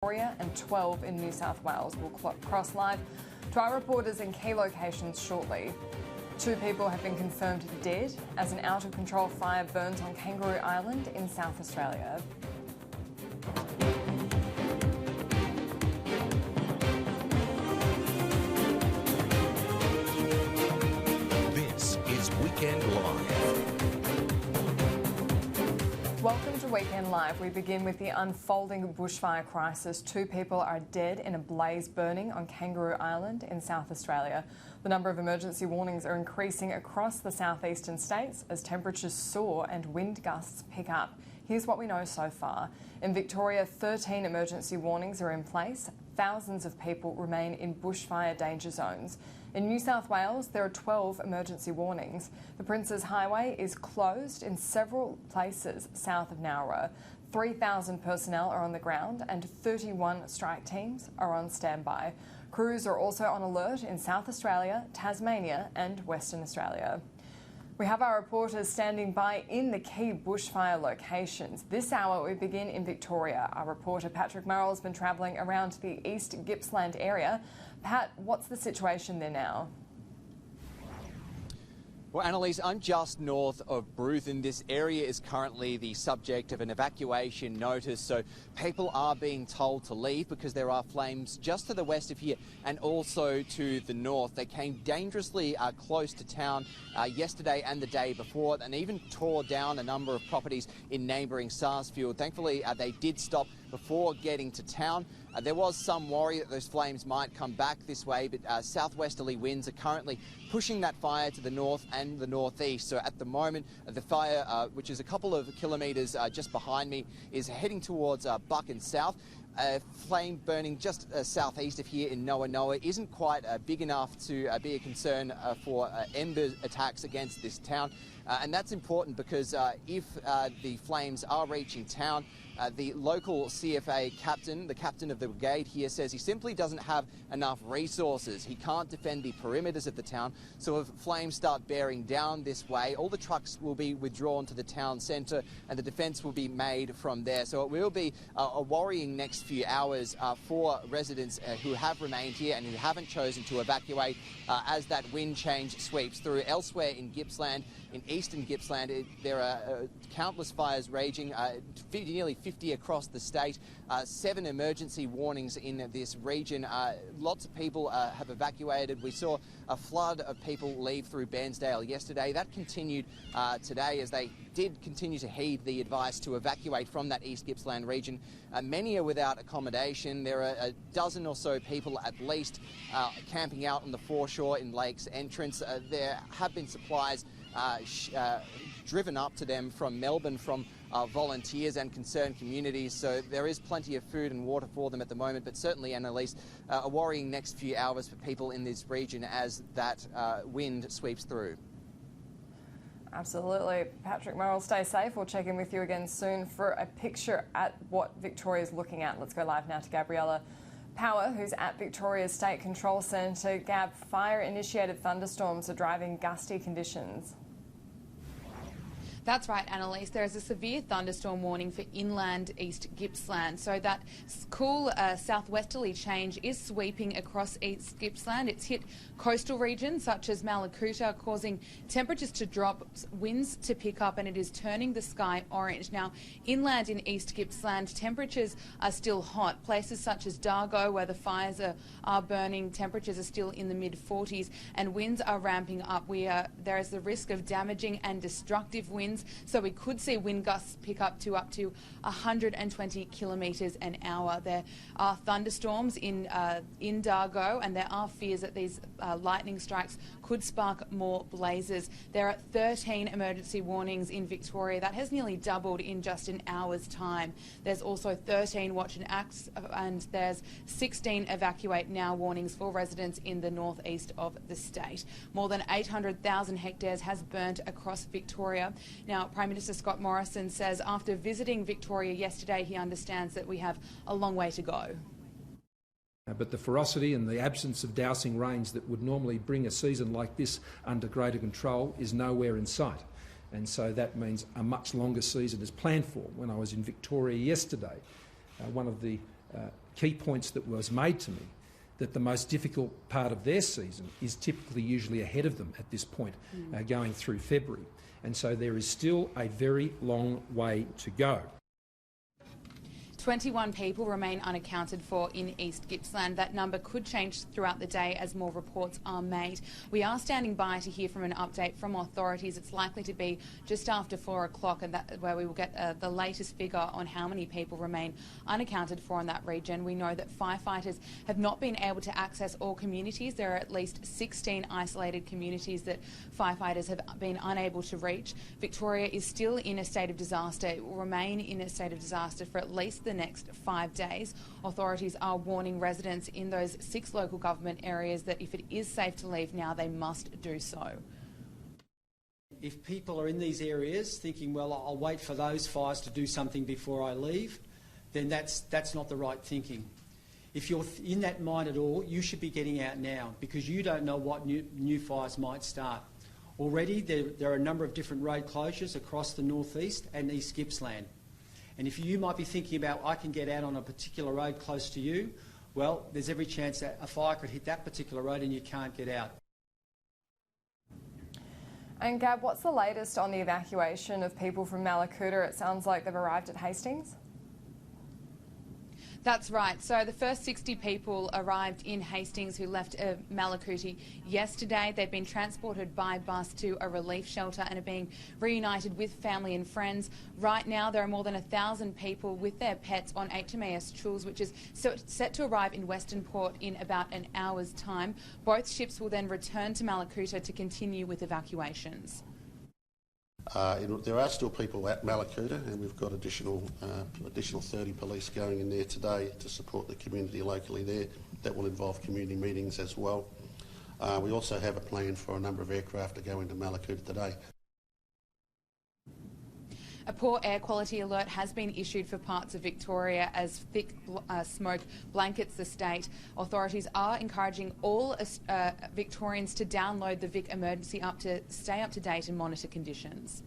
Victoria and 12 in New South Wales. We'll cross live to our reporters in key locations shortly. 2 people have been confirmed dead as an out-of-control fire burns on Kangaroo Island in South Australia. This is Weekend Live. Welcome to Weekend Live. We begin with the unfolding bushfire crisis. 2 people are dead in a blaze burning on Kangaroo Island in South Australia. The number of emergency warnings are increasing across the southeastern states as temperatures soar and wind gusts pick up. Here's what we know so far. In Victoria, 13 emergency warnings are in place. Thousands of people remain in bushfire danger zones. In New South Wales, there are 12 emergency warnings. The Princes Highway is closed in several places south of Nowra. 3,000 personnel are on the ground and 31 strike teams are on standby. Crews are also on alert in South Australia, Tasmania and Western Australia. We have our reporters standing by in the key bushfire locations. This hour we begin in Victoria. Our reporter Patrick Merrill has been travelling around the East Gippsland area. Pat, what's the situation there now? Well, Annalise, I'm just north of Bruth, and this area is currently the subject of an evacuation notice. So people are being told to leave because there are flames just to the west of here and also to the north. They came dangerously close to town yesterday and the day before, and even tore down a number of properties in neighbouring Sarsfield. Thankfully, they did stop before getting to town. There was some worry that those flames might come back this way, but southwesterly winds are currently pushing that fire to the north and the northeast. So at the moment, the fire, which is a couple of kilometres just behind me, is heading towards Buchan South. Flame burning just southeast of here in Noa isn't quite big enough to be a concern for ember attacks against this town. And that's important because if the flames are reaching town, the local CFA captain, the captain of the brigade here, says he simply doesn't have enough resources. He can't defend the perimeters of the town. So if flames start bearing down this way, all the trucks will be withdrawn to the town centre and the defence will be made from there. So it will be a worrying next few hours for residents who have remained here and who haven't chosen to evacuate as that wind change sweeps through. Elsewhere in Gippsland, in eastern Gippsland, there are countless fires raging, nearly 50 across the state, 7 emergency warnings in this region. Lots of people have evacuated. We saw a flood of people leave through Bairnsdale yesterday. That continued today as they did continue to heed the advice to evacuate from that East Gippsland region. Many are without accommodation. There are a dozen or so people at least camping out on the foreshore in Lakes Entrance. There have been supplies driven up to them from Melbourne from volunteers and concerned communities, so there is plenty of food and water for them at the moment, but certainly, Annalise, a worrying next few hours for people in this region as that wind sweeps through. Absolutely. Patrick Merrill, stay safe. We'll check in with you again soon for a picture at what Victoria's looking at. Let's go live now to Gabriella Power, who's at Victoria's State Control Centre. Gab, fire-initiated thunderstorms are driving gusty conditions. That's right, Annalise. There is a severe thunderstorm warning for inland East Gippsland. So that cool southwesterly change is sweeping across East Gippsland. It's hit coastal regions such as Malakuta, causing temperatures to drop, winds to pick up, and it is turning the sky orange. Now, inland in East Gippsland, temperatures are still hot. Places such as Dargo, where the fires are burning, temperatures are still in the mid-40s, and winds are ramping up. There is the risk of damaging and destructive winds. So we could see wind gusts pick up to 120 kilometres an hour. There are thunderstorms in Dargo, and there are fears that these lightning strikes could spark more blazes. There are 13 emergency warnings in Victoria. That has nearly doubled in just an hour's time. There's also 13 watch and acts, and there's 16 evacuate now warnings for residents in the northeast of the state. More than 800,000 hectares has burnt across Victoria. Now, Prime Minister Scott Morrison says after visiting Victoria yesterday, he understands that we have a long way to go. But the ferocity and the absence of dousing rains that would normally bring a season like this under greater control is nowhere in sight. And so that means a much longer season is planned for. When I was in Victoria yesterday, one of the key points that was made to me, that the most difficult part of their season is typically usually ahead of them at this point, going through February. And so there is still a very long way to go. 21 people remain unaccounted for in East Gippsland. That number could change throughout the day as more reports are made. We are standing by to hear from an update from authorities. It's likely to be just after 4 o'clock, and that's where we will get the latest figure on how many people remain unaccounted for in that region. We know that firefighters have not been able to access all communities. There are at least 16 isolated communities that firefighters have been unable to reach. Victoria is still in a state of disaster. It will remain in a state of disaster for at least the next 5 days. Authorities are warning residents in those 6 local government areas that if it is safe to leave now, they must do so. If people are in these areas thinking, well, I'll wait for those fires to do something before I leave, then that's not the right thinking. If you're in that mind at all, you should be getting out now, because you don't know what new fires might start. Already there are a number of different road closures across the northeast and East Gippsland. And if you might be thinking about, I can get out on a particular road close to you, well, there's every chance that a fire could hit that particular road and you can't get out. And Gab, what's the latest on the evacuation of people from Malakuta? It sounds like they've arrived at Hastings. That's right. So the first 60 people arrived in Hastings who left Malakuta yesterday. They've been transported by bus to a relief shelter and are being reunited with family and friends. Right now there are more than 1,000 people with their pets on HMAS Choules, which is set to arrive in Western Port in about an hour's time. Both ships will then return to Malakuta to continue with evacuations. There are still people at Malakuta, and we've got additional 30 police going in there today to support the community locally there. That will involve community meetings as well. We also have a plan for a number of aircraft to go into Malakuta today. A poor air quality alert has been issued for parts of Victoria as thick smoke blankets the state. Authorities are encouraging all Victorians to download the Vic Emergency app to stay up to date and monitor conditions.